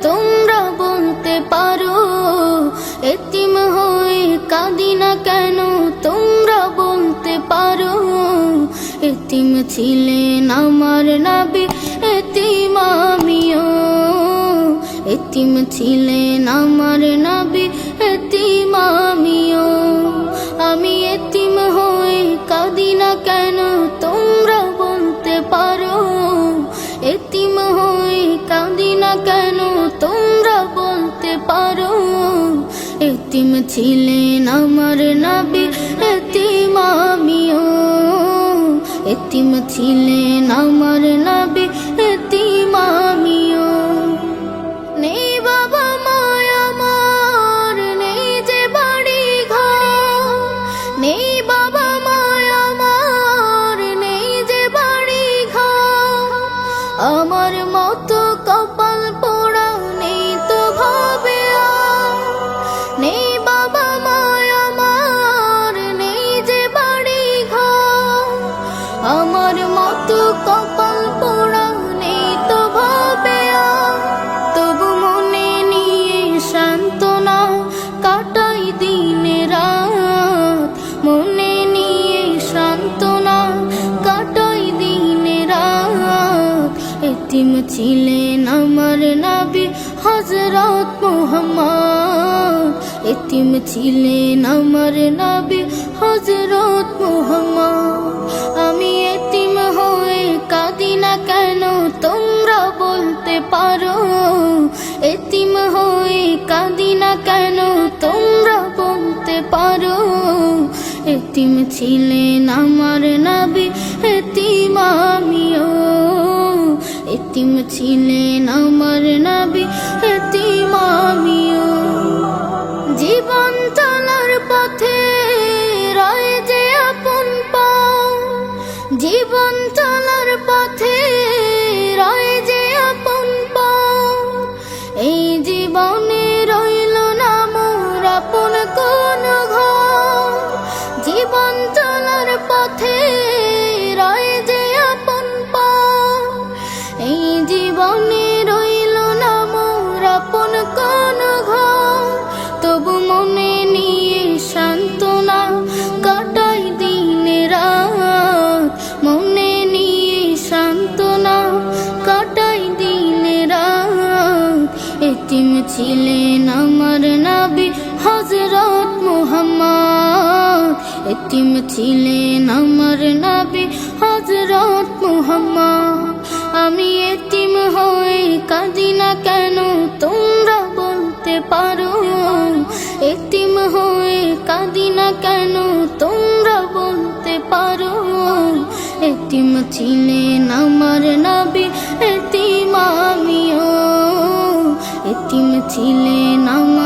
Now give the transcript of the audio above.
তোমরা বলতে পারো? এতিম হয়ে কাঁদি না কেন তোমরা বলতে পারো? এতিম ছিলেন আমার নবী, এতিম আমিও। এতিম ছিলেন আমার নবী, এতিম আমিও। আমি এতিম হয়ে কাঁদি না কেন তোমরা বলতে পারো? এতিম হয়ে কাঁদি না কেন তোমরা বলতে পারো? এতিম ছিলেন আমার নবী, এতিম আমিও। এতিম ছিলেন আমার নবী, এতিম আমিও। নেই বাবা মায় আমার, নেই যে বাড়ি ঘর। নেই বাবা মায় আমার, নেই যে বাড়ি ঘর। আমার মতো কপাল পোড়া নেই তো ভাবে আর। নেই বাবা মায় আমার, নেই যে বাড়ি ঘর। আমার মতো কপাল পোড়া নেই তো ভাবে আর। তবু মনে নিয়ে সান্ত্বনা কাটাই দিন রাত। মনে নিয়ে সান্ত্বনা কাটাই দিন রাত। এতিম ছিলেন আমার নবী হযরত মুহাম্মদ। এতিম ছিলেন আমার নবী হযরত মুহাম্মদ। আমি এতিম হয়ে কাঁদি না কেন তোমরা বলতে পারো? এতিম হয়ে কাঁদি না কেন তোমরা বলতে পারো? এতিম ছিলেন আমার নবী, এতিম আমিও। এতিম ছিলেন আমার নবী, এতিম আমিও। জীবন চলার পথে রয় যে আপন পাও। জীবন চলার পথে রয় যে আপন পাও। এই জীবনে রইল না মোর আপন কোন ঘর। জীবন চলার পথে রয় যে আপন পাও। এই জীবনে রইল না মোর আপন কোন ঘর। তবু মনে নিয়ে সান্ত্বনা কাটাই দিন রাত। মনে নিয়ে সান্ত্বনা কাটাই দিন রাত। এতিম ছিলেন আমার নবী হযরত মুহাম্মদ। এতিম ছিলেন আমার নবী হযরত মুহাম্মদ। আমি এতিম হয়ে কাঁদি না কেন তোমরা বলতে পারো? এতিম হয়ে কাঁদি না কেন তোমরা বলতে পারো? এতিম ছিলেন আমার নবী, এতিম আমিও। এতিম ছিলেন আমার